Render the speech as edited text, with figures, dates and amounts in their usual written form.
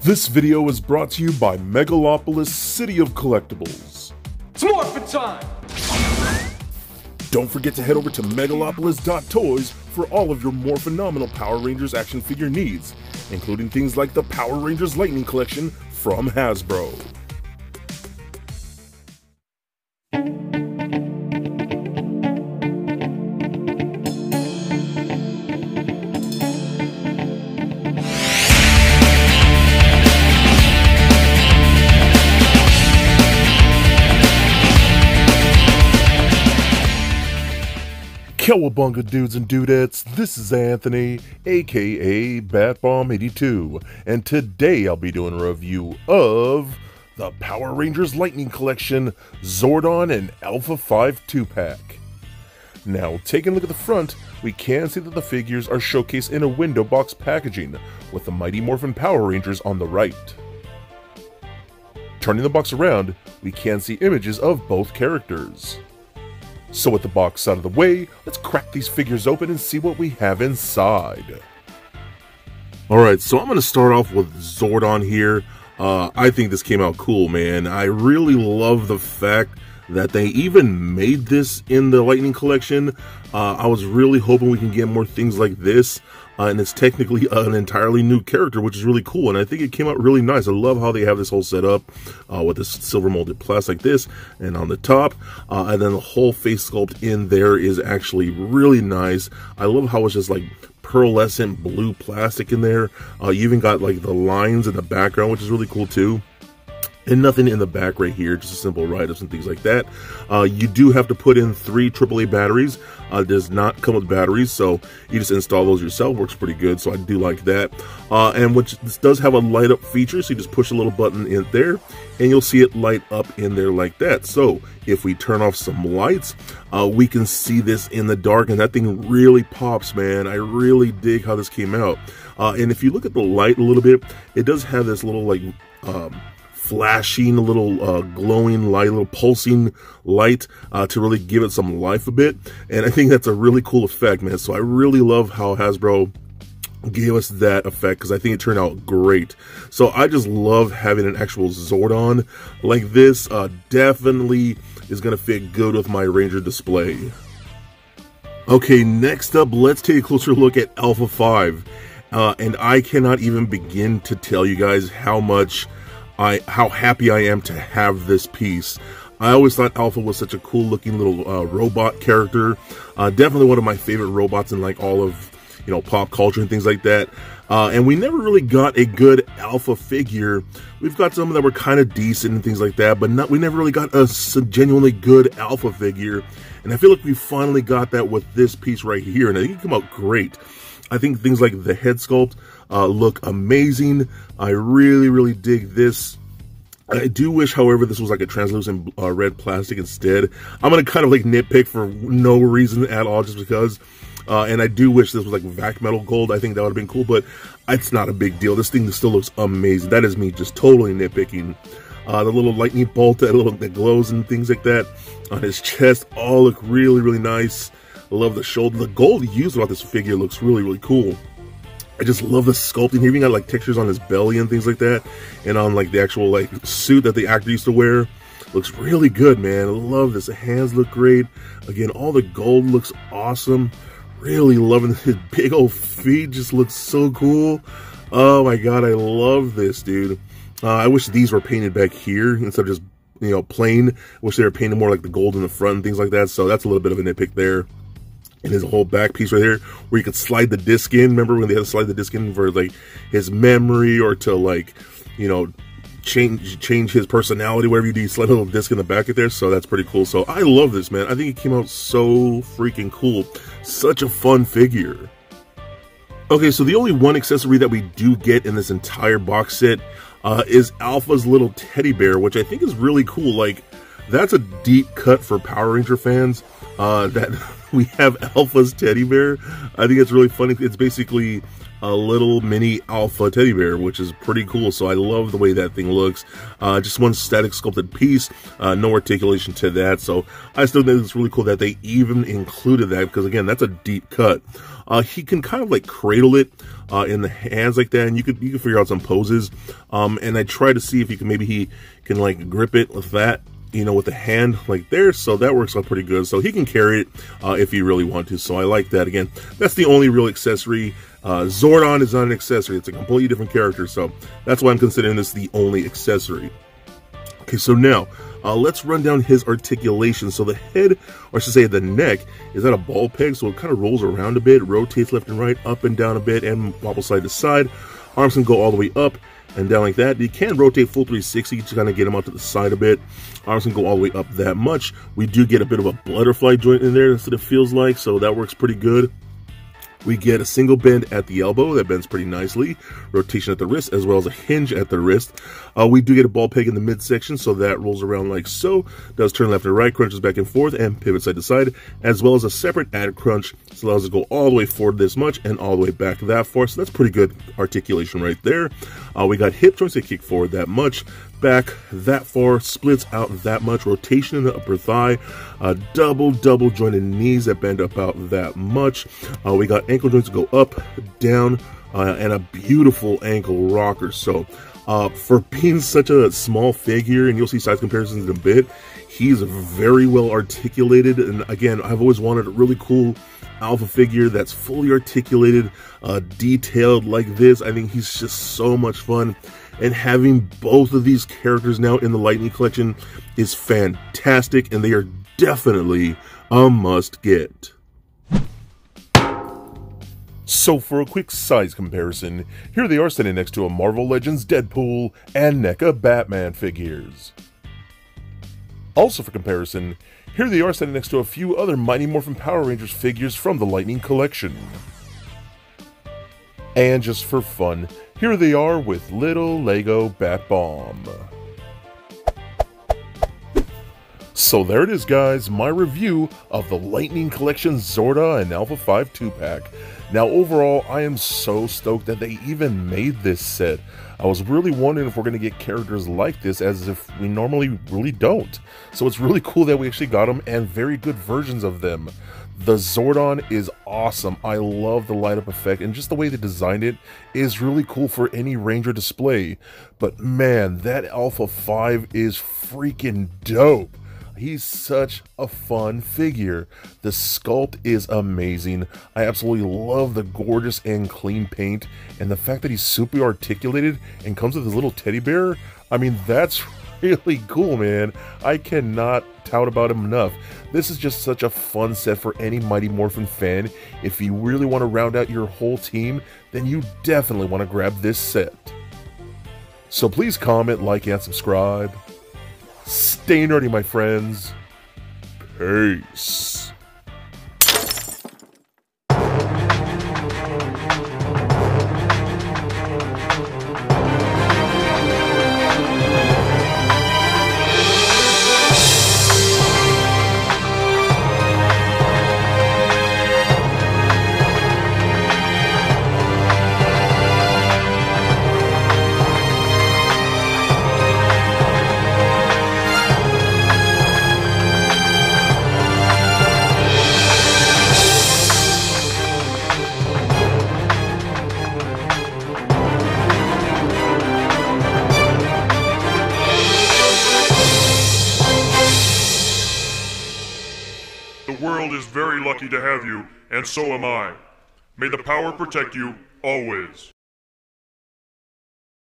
This video is brought to you by Megalopolis City of Collectibles. It's morphin' time! Don't forget to head over to Megalopolis.toys for all of your more phenomenal Power Rangers action figure needs, including things like the Power Rangers Lightning Collection from Hasbro. Cowabunga dudes and dudettes, this is Anthony, aka Batbomb82, and today I'll be doing a review of the Power Rangers Lightning Collection Zordon and Alpha-5 2-pack. Now, taking a look at the front, we can see that the figures are showcased in a window box packaging, with the Mighty Morphin Power Rangers on the right. Turning the box around, we can see images of both characters. So with the box out of the way, let's crack these figures open and see what we have inside. Alright, so I'm going to start off with Zordon here. I think this came out cool, man. I really love the fact that they even made this in the Lightning Collection. I was really hoping we can get more things like this. And it's technically an entirely new character, which is really cool, and I think it came out really nice. I love how they have this whole setup with this silver molded plastic like this, and on the top, and then the whole face sculpt in there is actually really nice. I love how it's just like pearlescent blue plastic in there. You even got like the lines in the background, which is really cool too. And nothing in the back right here, just a simple write-ups and things like that. You do have to put in 3 AAA batteries. It does not come with batteries, so you just install those yourself. Works pretty good, so I do like that. And this does have a light-up feature, so you just push a little button in there, and you'll see it light up in there like that. So if we turn off some lights, we can see this in the dark, and that thing really pops, man. I really dig how this came out. And if you look at the light a little bit, it does have this little, like, flashing, a little glowing light, a little pulsing light to really give it some life a bit, and I think that's a really cool effect, man. So I really love how Hasbro gave us that effect, because I think it turned out great. So I just love having an actual Zordon like this. Definitely is going to fit good with my Ranger display. Okay, next up, let's take a closer look at Alpha-5, and I cannot even begin to tell you guys how happy I am to have this piece. I always thought Alpha was such a cool looking little robot character. Definitely one of my favorite robots in like all of, you know, pop culture and things like that. And we never really got a good Alpha figure. We've got some that were kind of decent and things like that, but we never really got a genuinely good Alpha figure. And I feel like we finally got that with this piece right here, and I think it came out great. I think things like the head sculpt look amazing. I really dig this. I do wish, however, this was like a translucent red plastic instead. I'm going to kind of like nitpick for no reason at all, just because. And I do wish this was like vac metal gold. I think that would have been cool, but it's not a big deal. This thing still looks amazing. That is me just totally nitpicking. The little lightning bolt that glows and things like that on his chest all look really nice. I love the shoulder. The gold used about this figure looks really cool. I just love the sculpting. He even got like textures on his belly and things like that, and on like the actual like suit that the actor used to wear. Looks really good, man. I love this. The hands look great. Again, all the gold looks awesome. Really loving his big old feet. Just looks so cool. Oh my god, I love this, dude. I wish these were painted back here instead of just, you know, plain. I wish they were painted more like the gold in the front and things like that. So that's a little bit of a nitpick there. And his whole back piece right here, where you could slide the disc in. Remember when they had to slide the disc in for like his memory, or to like, you know, change his personality, whatever you do, you slide a little disc in the back of there. So that's pretty cool. So I love this, man. I think it came out so freaking cool. Such a fun figure. Okay, so the only one accessory that we do get in this entire box set is Alpha's little teddy bear, which I think is really cool. Like, that's a deep cut for Power Ranger fans. That we have Alpha's teddy bear. I think it's really funny. It's basically a little mini Alpha teddy bear, which is pretty cool. So I love the way that thing looks. Just one static sculpted piece, no articulation to that. So I still think it's really cool that they even included that, because again, that's a deep cut. He can kind of like cradle it in the hands like that, and you can figure out some poses. And I try to see if he can like grip it with that, you know, with the hand like there. So that works out pretty good. So he can carry it if he really wants to. So I like that. Again, that's the only real accessory. Zordon is not an accessory. It's a completely different character. So that's why I'm considering this the only accessory. Okay, so now let's run down his articulation. So the head, or I should say the neck, is at a ball peg, so it kind of rolls around a bit, rotates left and right, up and down a bit, and wobbles side to side. Arms can go all the way up and down like that. You can rotate full 360 to kind of get them out to the side a bit. Arms can go all the way up that much. We do get a bit of a butterfly joint in there, that's what it feels like, so that works pretty good. We get a single bend at the elbow that bends pretty nicely, rotation at the wrist, as well as a hinge at the wrist. We do get a ball peg in the midsection, so that rolls around like so, does turn left and right, crunches back and forth, and pivot side to side, as well as a separate added crunch, so allows it to go all the way forward this much, and all the way back that far, so that's pretty good articulation right there. We got hip joints that kick forward that much, back that far, splits out that much, rotation in the upper thigh, double jointed knees that bend about that much. We got ankle joints that go up, down, and a beautiful ankle rocker. So for being such a small figure, and you'll see size comparisons in a bit, he's very well articulated. And again, I've always wanted a really cool Alpha figure that's fully articulated, detailed like this. I think he's just so much fun. And having both of these characters now in the Lightning Collection is fantastic, and they are definitely a must get. So for a quick size comparison, here they are standing next to a Marvel Legends Deadpool and NECA Batman figures. Also for comparison, here they are standing next to a few other Mighty Morphin Power Rangers figures from the Lightning Collection. And just for fun, here they are with little Lego Bat Bomb. So there it is, guys, my review of the Lightning Collection Zordon and Alpha-5 2-pack. Now overall, I am so stoked that they even made this set. I was really wondering if we're going to get characters like this, as if we normally really don't. So it's really cool that we actually got them, and very good versions of them. The Zordon is awesome. I love the light up effect, and just the way they designed it is really cool for any Ranger display. But man, that Alpha-5 is freaking dope. He's such a fun figure. The sculpt is amazing. I absolutely love the gorgeous and clean paint, and the fact that he's super articulated and comes with his little teddy bear. I mean, that's really cool, man. I cannot tout about him enough. This is just such a fun set for any Mighty Morphin fan. If you really want to round out your whole team, then you definitely want to grab this set. So please comment, like, and subscribe. Stay nerdy, my friends. Peace. The world is very lucky to have you, and so am I. May the power protect you, always.